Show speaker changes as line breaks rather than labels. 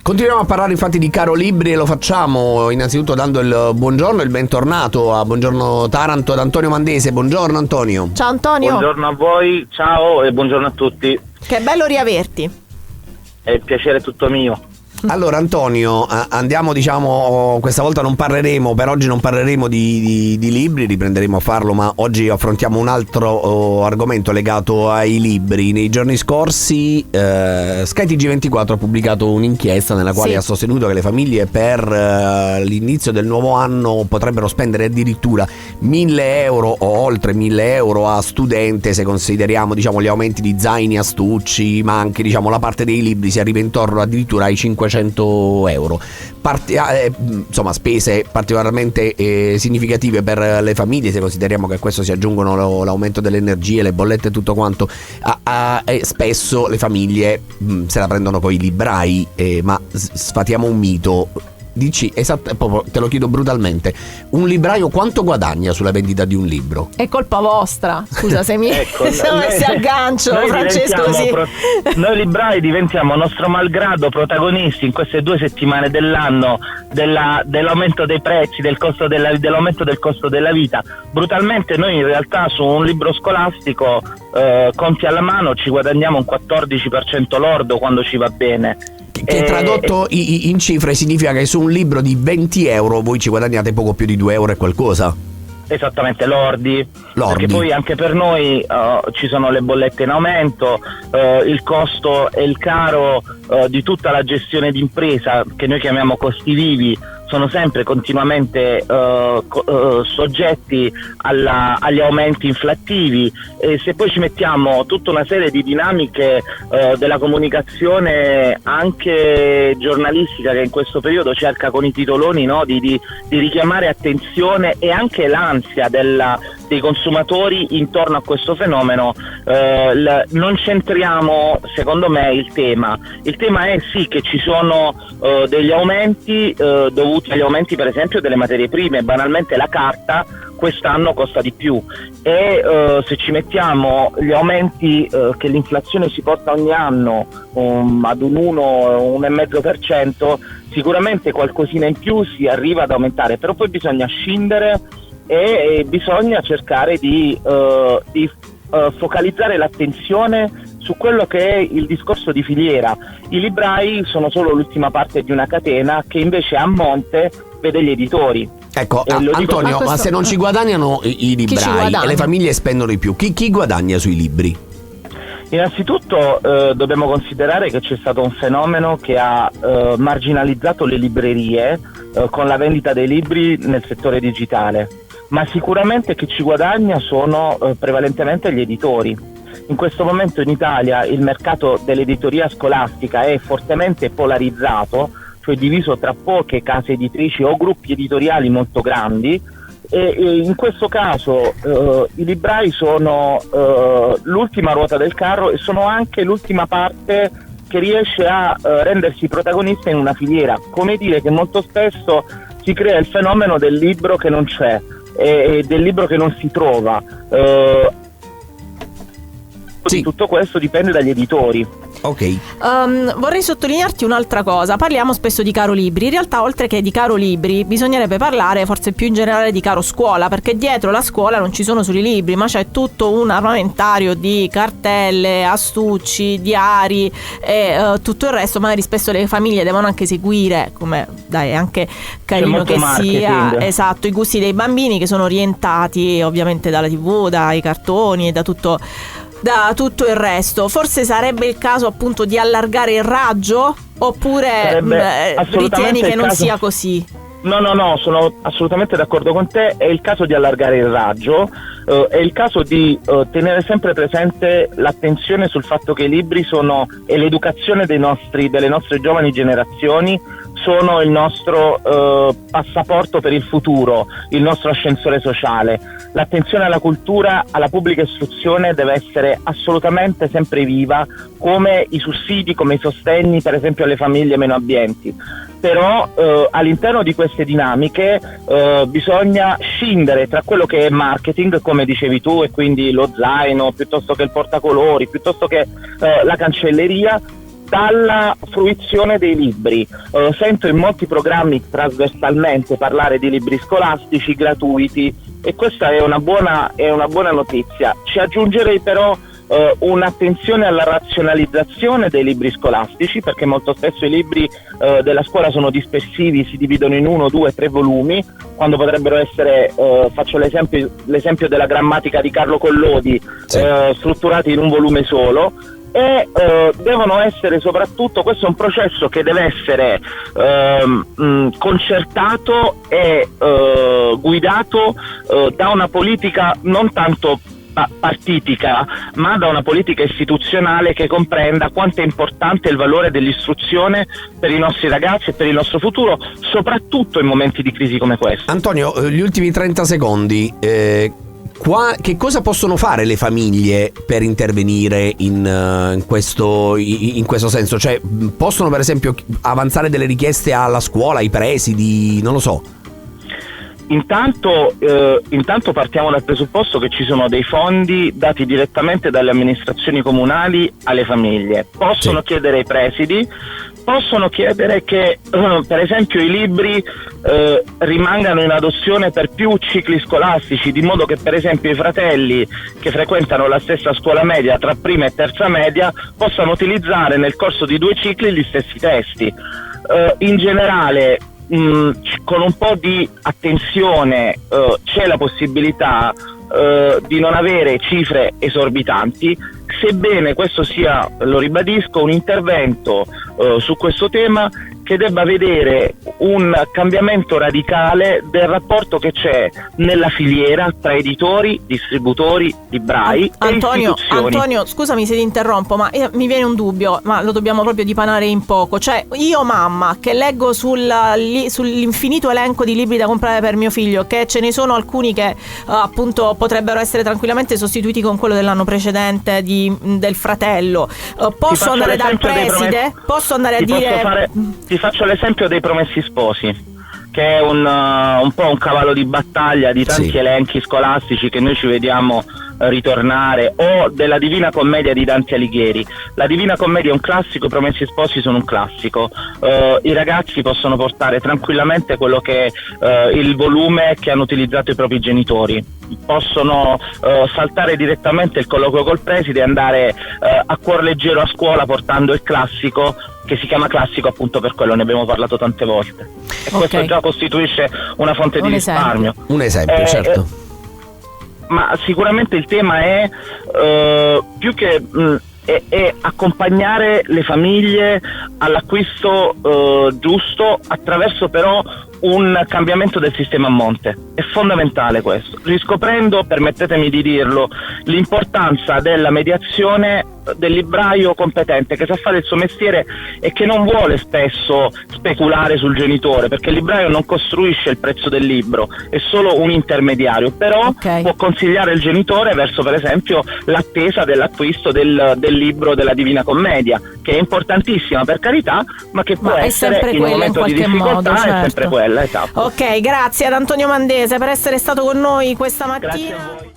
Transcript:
Continuiamo a parlare infatti di Caro Libri e lo facciamo innanzitutto dando il buongiorno e il bentornato a Buongiorno Taranto ad Antonio Mandese. Buongiorno Antonio.
Ciao Antonio.
Buongiorno a voi, ciao e buongiorno a tutti.
Che bello riaverti.
È il piacere tutto mio.
Allora Antonio, andiamo, diciamo, questa volta non parleremo, per oggi non parleremo di libri, riprenderemo a farlo, ma oggi affrontiamo un altro argomento legato ai libri. Nei giorni scorsi SkyTG24 ha pubblicato un'inchiesta nella quale ha sostenuto che le famiglie per l'inizio del nuovo anno potrebbero spendere addirittura 1.000 euro o oltre 1.000 euro a studente, se consideriamo, diciamo, gli aumenti di zaini, astucci, ma anche, diciamo, la parte dei libri si arriva intorno addirittura ai 500 euro. Insomma, spese particolarmente significative per le famiglie, se consideriamo che a questo si aggiungono l'aumento delle energie, le bollette e tutto quanto. E spesso le famiglie se la prendono coi librai, ma sfatiamo un mito. Dici, proprio, te lo chiedo brutalmente, un libraio quanto guadagna sulla vendita di un libro?
È colpa vostra, scusa se mi
ecco,
sono messi a gancio, Francesco, così.
Noi librai diventiamo nostro malgrado protagonisti in queste 2 settimane dell'anno dell'aumento dei prezzi, dell'aumento del costo della vita. Brutalmente noi in realtà su un libro scolastico, conti alla mano, ci guadagniamo un 14% lordo quando ci va bene.
Che tradotto in cifre significa che su un libro di 20 euro voi ci guadagnate poco più di 2 euro e qualcosa?
Esattamente, lordi. Perché poi anche per noi ci sono le bollette in aumento, il costo e il caro di tutta la gestione d'impresa, che noi chiamiamo costi vivi, sono sempre continuamente soggetti agli aumenti inflattivi. E se poi ci mettiamo tutta una serie di dinamiche della comunicazione anche giornalistica, che in questo periodo cerca con i titoloni, no, di richiamare attenzione e anche l'ansia dei consumatori intorno a questo fenomeno, non centriamo secondo me il tema. Il tema è sì che ci sono degli aumenti dovuti agli aumenti per esempio delle materie prime. Banalmente la carta quest'anno costa di più e se ci mettiamo gli aumenti che l'inflazione si porta ogni anno ad un 1,5%, sicuramente qualcosina in più si arriva ad aumentare, però poi bisogna scindere e bisogna cercare di focalizzare l'attenzione su quello che è il discorso di filiera. I librai sono solo l'ultima parte di una catena che invece a monte vede gli editori.
Ecco, Antonio, ma se non ci guadagnano i librai e le famiglie spendono di più, chi guadagna sui libri?
Innanzitutto dobbiamo considerare che c'è stato un fenomeno che ha marginalizzato le librerie con la vendita dei libri nel settore digitale, ma sicuramente chi ci guadagna sono prevalentemente gli editori. In questo momento in Italia il mercato dell'editoria scolastica è fortemente polarizzato, cioè diviso tra poche case editrici o gruppi editoriali molto grandi, e in questo caso i librai sono l'ultima ruota del carro e sono anche l'ultima parte che riesce a rendersi protagonista in una filiera. Come dire che molto spesso si crea il fenomeno del libro che non c'è e del libro che non si trova. Sì. Tutto questo dipende dagli editori.
Ok.
Vorrei sottolinearti un'altra cosa. Parliamo spesso di Caro Libri. In realtà, oltre che di Caro Libri, bisognerebbe parlare forse più in generale di Caro Scuola, perché dietro la scuola non ci sono solo i libri, ma c'è tutto un armamentario di cartelle, astucci, diari e tutto il resto. Magari spesso le famiglie devono anche seguire, come dai, è anche carino che sia, esatto, i gusti dei bambini, che sono orientati ovviamente dalla TV, dai cartoni e da tutto il resto. Forse sarebbe il caso appunto di allargare il raggio, oppure ritieni che non sia così?
No, sono assolutamente d'accordo con te. È il caso di allargare il raggio, è il caso di tenere sempre presente l'attenzione sul fatto che i libri sono, e l'educazione delle nostre giovani generazioni sono il nostro passaporto per il futuro, il nostro ascensore sociale. L'attenzione alla cultura, alla pubblica istruzione deve essere assolutamente sempre viva, come i sussidi, come i sostegni per esempio alle famiglie meno abbienti. Però all'interno di queste dinamiche bisogna scindere tra quello che è marketing, come dicevi tu, e quindi lo zaino piuttosto che il portacolori, piuttosto che la cancelleria, dalla fruizione dei libri. Sento in molti programmi trasversalmente parlare di libri scolastici gratuiti, e questa è una buona notizia. Ci aggiungerei però un'attenzione alla razionalizzazione dei libri scolastici, perché molto spesso i libri della scuola sono dispersivi, si dividono in 1, 2, 3 volumi, quando potrebbero essere, faccio l'esempio della grammatica di Carlo Collodi,
sì,
strutturati in un volume solo. E devono essere soprattutto, questo è un processo che deve essere concertato e guidato da una politica non tanto partitica, ma da una politica istituzionale che comprenda quanto è importante il valore dell'istruzione per i nostri ragazzi e per il nostro futuro, soprattutto in momenti di crisi come questo.
Antonio, gli ultimi 30 secondi. Che cosa possono fare le famiglie per intervenire in questo senso? Cioè, possono per esempio avanzare delle richieste alla scuola, ai presidi, non lo so.
Intanto partiamo dal presupposto che ci sono dei fondi dati direttamente dalle amministrazioni comunali alle famiglie. Possono chiedere ai presidi, possono chiedere che per esempio i libri rimangano in adozione per più cicli scolastici, di modo che per esempio i fratelli che frequentano la stessa scuola media tra prima e terza media possano utilizzare nel corso di 2 cicli gli stessi testi. In generale, con un po' di attenzione c'è la possibilità di non avere cifre esorbitanti, sebbene questo sia, lo ribadisco, un intervento su questo tema che debba vedere un cambiamento radicale del rapporto che c'è nella filiera tra editori, distributori, librai e istituzioni.
Antonio, scusami se ti interrompo, ma mi viene un dubbio, ma lo dobbiamo proprio dipanare in poco. Cioè, io mamma che leggo sull'infinito elenco di libri da comprare per mio figlio, che ce ne sono alcuni che appunto potrebbero essere tranquillamente sostituiti con quello dell'anno precedente del fratello, posso andare dal preside? Posso andare a dire...
Ti faccio l'esempio dei Promessi Sposi, che è un po' un cavallo di battaglia di tanti elenchi scolastici che noi ci vediamo ritornare, o della Divina Commedia di Dante Alighieri. La Divina Commedia è un classico, i Promessi Sposi sono un classico. I ragazzi possono portare tranquillamente quello che è il volume che hanno utilizzato i propri genitori, possono saltare direttamente il colloquio col preside e andare a cuor leggero a scuola portando il classico, che si chiama classico appunto per quello, ne abbiamo parlato tante volte, e questo già costituisce una fonte di risparmio.
Un esempio, certo.
Ma sicuramente il tema è più che è accompagnare le famiglie all'acquisto giusto, attraverso però un cambiamento del sistema a monte. È fondamentale questo, riscoprendo, permettetemi di dirlo, l'importanza della mediazione del libraio competente, che sa fare il suo mestiere e che non vuole spesso speculare sul genitore, perché il libraio non costruisce il prezzo del libro, è solo un intermediario, però può consigliare il genitore verso per esempio l'attesa dell'acquisto del libro della Divina Commedia, che è importantissima per carità, ma che può essere in un momento di difficoltà modo, è sempre quella, esatto.
Ok, grazie ad Antonio Mandese per essere stato con noi questa mattina.
Grazie a voi.